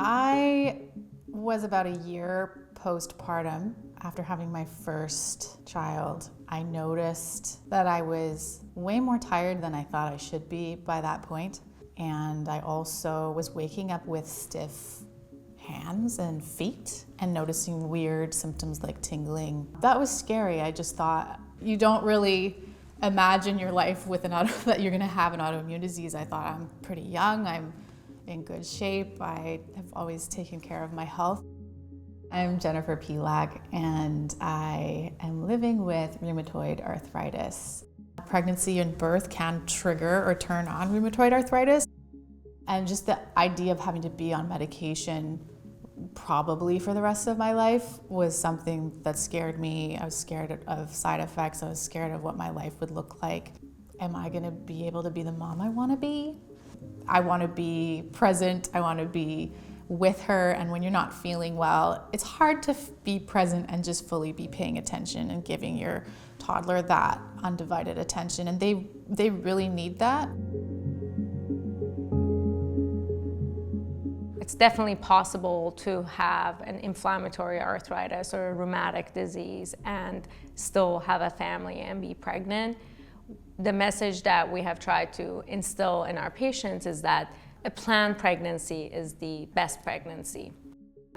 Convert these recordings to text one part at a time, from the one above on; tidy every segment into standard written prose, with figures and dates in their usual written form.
I was about a year postpartum after having my first child. I noticed that I was way more tired than I thought I should be by that point. And I also was waking up with stiff hands and feet and noticing weird symptoms like tingling. That was scary. I just thought, you don't really imagine your life with that you're gonna have an autoimmune disease. I thought, I'm pretty young, I'm in good shape, I have always taken care of my health. I'm Jennifer Pelag and I am living with rheumatoid arthritis. Pregnancy and birth can trigger or turn on rheumatoid arthritis. And just the idea of having to be on medication probably for the rest of my life was something that scared me. I was scared of side effects. I was scared of what my life would look like. Am I gonna be able to be the mom I wanna be? I wanna be present. I wanna be with her. And when you're not feeling well, it's hard to be present and just fully be paying attention and giving your toddler that undivided attention. And they really need that. It's definitely possible to have an inflammatory arthritis or a rheumatic disease and still have a family and be pregnant. The message that we have tried to instill in our patients is that a planned pregnancy is the best pregnancy.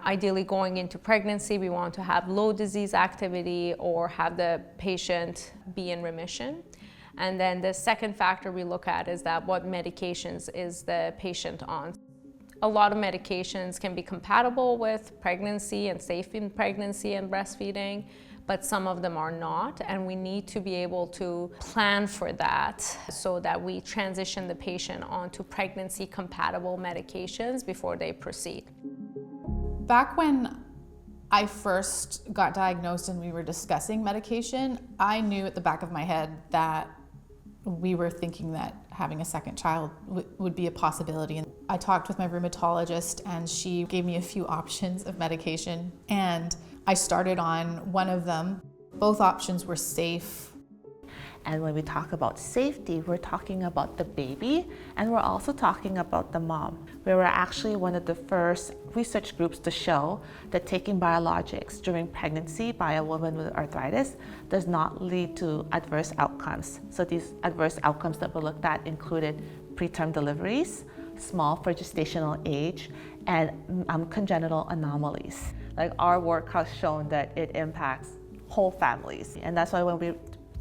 Ideally, going into pregnancy, we want to have low disease activity or have the patient be in remission. And then the second factor we look at is that what medications is the patient on. A lot of medications can be compatible with pregnancy and safe in pregnancy and breastfeeding, but some of them are not, and we need to be able to plan for that so that we transition the patient onto pregnancy-compatible medications before they proceed. Back when I first got diagnosed and we were discussing medication, I knew at the back of my head that we were thinking that having a second child would be a possibility. And I talked with my rheumatologist and she gave me a few options of medication and I started on one of them. Both options were safe. And when we talk about safety, we're talking about the baby and we're also talking about the mom. We were actually one of the first research groups to show that taking biologics during pregnancy by a woman with arthritis does not lead to adverse outcomes. So these adverse outcomes that we looked at included preterm deliveries, small for gestational age, and congenital anomalies. Like our work has shown that it impacts whole families. And that's why when we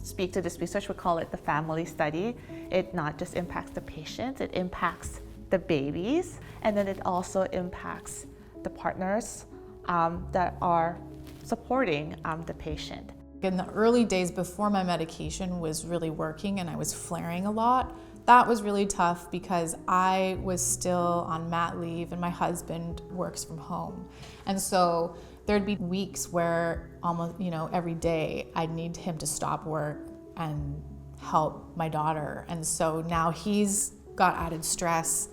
speak to this research, we call it the family study. It not just impacts the patients, it impacts the babies, and then it also impacts the partners that are supporting the patient. In the early days before my medication was really working and I was flaring a lot, that was really tough because I was still on mat leave and my husband works from home. And so there'd be weeks where almost, every day I'd need him to stop work and help my daughter. And so now he's got added stress,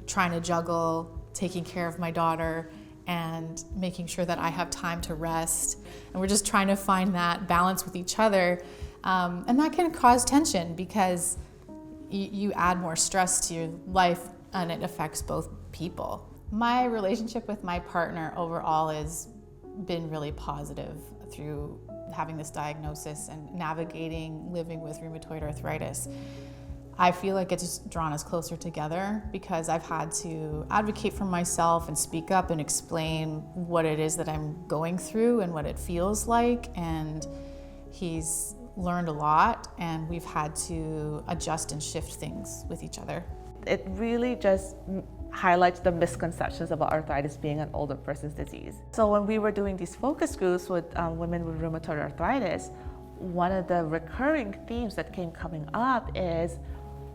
trying to juggle taking care of my daughter and making sure that I have time to rest. And we're just trying to find that balance with each other. And that can cause tension because you add more stress to your life and it affects both people. My relationship with my partner overall has been really positive through having this diagnosis and navigating living with rheumatoid arthritis. I feel like it's drawn us closer together because I've had to advocate for myself and speak up and explain what it is that I'm going through and what it feels like. And he's learned a lot and we've had to adjust and shift things with each other. It really just highlights the misconceptions about arthritis being an older person's disease. So when we were doing these focus groups with women with rheumatoid arthritis, one of the recurring themes that coming up is,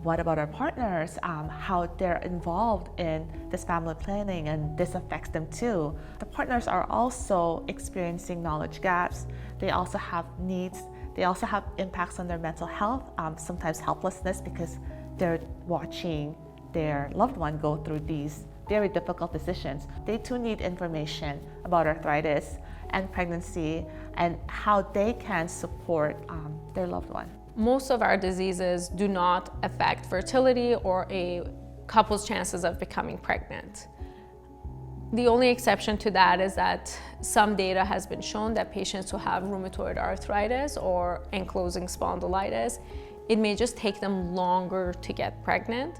what about our partners? How they're involved in this family planning and this affects them too. The partners are also experiencing knowledge gaps. They also have needs. They also have impacts on their mental health, sometimes helplessness because they're watching their loved one go through these very difficult decisions. They too need information about arthritis and pregnancy and how they can support their loved one. Most of our diseases do not affect fertility or a couple's chances of becoming pregnant. The only exception to that is that some data has been shown that patients who have rheumatoid arthritis or ankylosing spondylitis, it may just take them longer to get pregnant.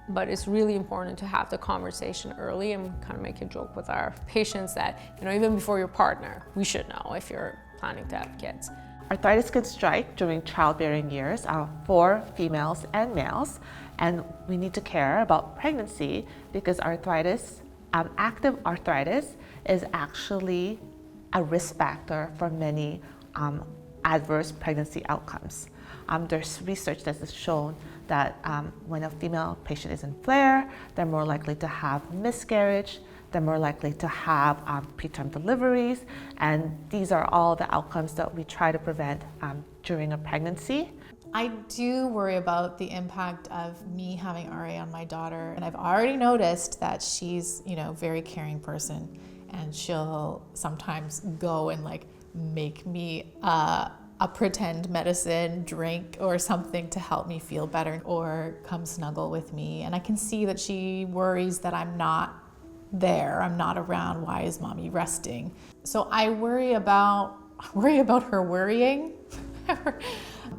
But it's really important to have the conversation early, and we kind of make a joke with our patients that, even before your partner, we should know if you're planning to have kids. Arthritis can strike during childbearing years for females and males, and we need to care about pregnancy because arthritis, active arthritis, is actually a risk factor for many adverse pregnancy outcomes. There's research that has shown that when a female patient is in flare, they're more likely to have miscarriage, they're more likely to have preterm deliveries, and these are all the outcomes that we try to prevent during a pregnancy. I do worry about the impact of me having RA on my daughter, and I've already noticed that she's, a very caring person, and she'll sometimes go and make me a pretend medicine drink or something to help me feel better, or come snuggle with me. And I can see that she worries that I'm not there, I'm not around. Why is mommy resting? So I worry about her worrying.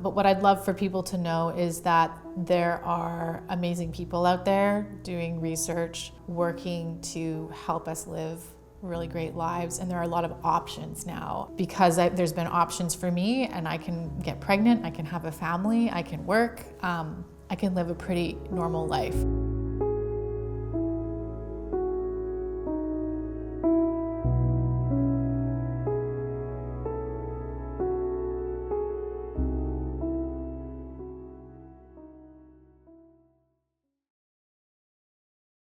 But what I'd love for people to know is that there are amazing people out there doing research, working to help us live really great lives, and there are a lot of options now because there's been options for me, and I can get pregnant, I can have a family, I can work, I can live a pretty normal life.